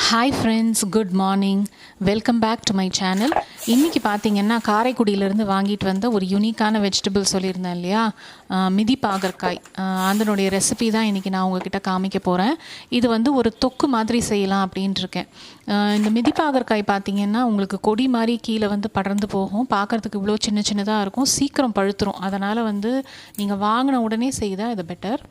Hi friends, good morning. Welcome back to my channel. இன்றைக்கி பார்த்தீங்கன்னா காரைக்குடியிலேருந்து வாங்கிட்டு வந்த ஒரு யூனிக்கான வெஜிடபிள் சொல்லியிருந்தேன் இல்லையா, மிதிப்பாகற்காய். அதனுடைய ரெசிபி தான் இன்றைக்கி நான் உங்ககிட்ட காமிக்க போகிறேன். இது வந்து ஒரு தொக்கு மாதிரி செய்யலாம் அப்படின்ட்டுருக்கேன். இந்த மிதிப்பாகற்காய் பார்த்திங்கன்னா உங்களுக்கு கொடி மாதிரி கீழே வந்து படர்ந்து போகும். பார்க்குறதுக்கு இவ்வளோ சின்ன சின்னதாக இருக்கும், சீக்கிரம் பழுத்துரும். அதனால் வந்து நீங்கள் வாங்கின உடனே செய்தால் இது பெட்டர்.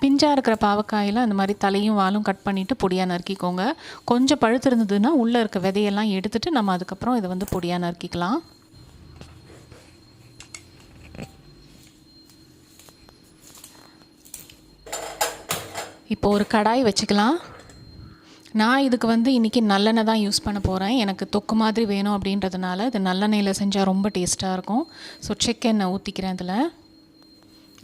பிஞ்சாக இருக்கிற பாவக்காயில் அந்த மாதிரி தலையும் வாலும் கட் பண்ணிவிட்டு பொடியாக நறுக்கிக்கோங்க. கொஞ்சம் பழுத்து இருந்ததுன்னா உள்ளே இருக்க விதையெல்லாம் எடுத்துகிட்டு நம்ம அதுக்கப்புறம் இதை வந்து பொடியாக நறுக்கிக்கலாம். இப்போ ஒரு கடாய் வச்சுக்கலாம். நான் இதுக்கு வந்து இன்றைக்கி நல்லெண்ணெய் தான் யூஸ் பண்ண போகிறேன். எனக்கு தொக்கு மாதிரி வேணும் அப்படின்றதுனால இது நல்லெண்ணெயில் செஞ்சால் ரொம்ப டேஸ்ட்டாக இருக்கும். ஸோ செக்கெண்ணெய் ஊற்றிக்கிறேன் இதில்.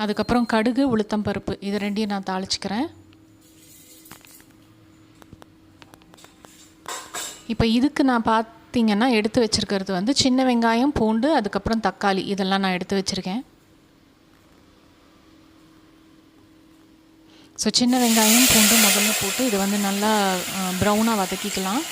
அதுக்கப்புறம் கடுகு, உளுத்தம் பருப்பு இது ரெண்டையும் நான் தாளிச்சிக்கிறேன். இப்போ இதுக்கு நான் பார்த்திங்கன்னா எடுத்து வச்சுருக்கிறது வந்து சின்ன வெங்காயம், பூண்டு, அதுக்கப்புறம் தக்காளி இதெல்லாம் நான் எடுத்து வச்சுருக்கேன். ஸோ சின்ன வெங்காயம், பூண்டு முதல்ல போட்டு இது வந்து நல்லா ப்ரௌனாக வதக்கிக்கலாம்.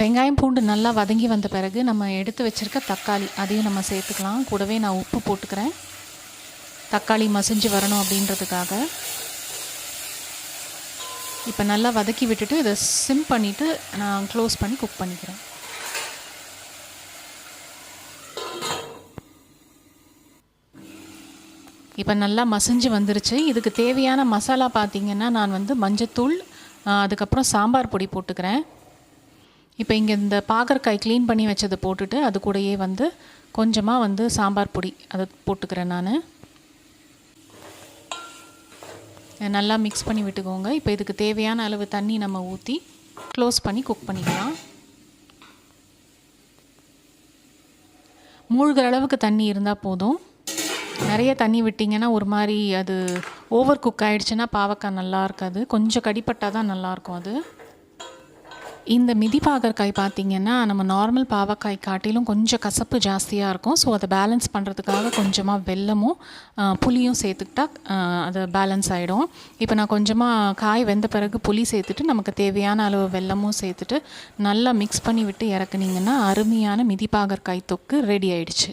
வெங்காயம், பூண்டு நல்லா வதங்கி வந்த பிறகு நம்ம எடுத்து வச்சுருக்க தக்காளி அதையும் நம்ம சேர்த்துக்கலாம். கூடவே நான் உப்பு போட்டுக்கிறேன், தக்காளி மசிஞ்சு வரணும் அப்படின்றதுக்காக. இப்போ நல்லா வதக்கி விட்டுட்டு இதை சிம் பண்ணிவிட்டு நான் க்ளோஸ் பண்ணி குக் பண்ணிக்கிறேன். இப்போ நல்லா மசிஞ்சு வந்துருச்சு. இதுக்கு தேவையான மசாலா பார்த்திங்கன்னா நான் வந்து மஞ்சத்தூள், அதுக்கப்புறம் சாம்பார் பொடி போட்டுக்கிறேன். இப்போ இங்கே இந்த பாகற்காய் க்ளீன் பண்ணி வச்சதை போட்டுட்டு அது கூடயே வந்து கொஞ்சமாக வந்து சாம்பார் பொடி அதை போட்டுக்கிறேன் நான். நல்லா மிக்ஸ் பண்ணி விட்டுக்கோங்க. இப்போ இதுக்கு தேவையான அளவு தண்ணி நம்ம ஊற்றி க்ளோஸ் பண்ணி குக் பண்ணிக்கலாம். மூழ்கிற அளவுக்கு தண்ணி இருந்தால் போதும். நிறைய தண்ணி விட்டிங்கன்னா ஒரு மாதிரி அது ஓவர் குக் ஆகிடுச்சுன்னா பாவக்காய் நல்லா இருக்காது. கொஞ்சம் கடிப்பட்டால் தான் நல்லாயிருக்கும் அது. இந்த மிதிப்பாகற்காய் பார்த்திங்கன்னா நம்ம நார்மல் பாவக்காய் காட்டிலும் கொஞ்சம் கசப்பு ஜாஸ்தியாக இருக்கும். ஸோ அதை பேலன்ஸ் பண்ணுறதுக்காக கொஞ்சமாக வெல்லமும் புளியும் சேர்த்துக்கிட்டா அது பேலன்ஸ் ஆகிடும். இப்போ நான் கொஞ்சமாக காய் வெந்த பிறகு புளி சேர்த்துட்டு நமக்கு தேவையான அளவு வெல்லமும் சேர்த்துட்டு நல்லா மிக்ஸ் பண்ணி விட்டு இறக்குனிங்கன்னா அருமையான மிதிப்பாகற்காய் தொக்கு ரெடி ஆயிடுச்சு.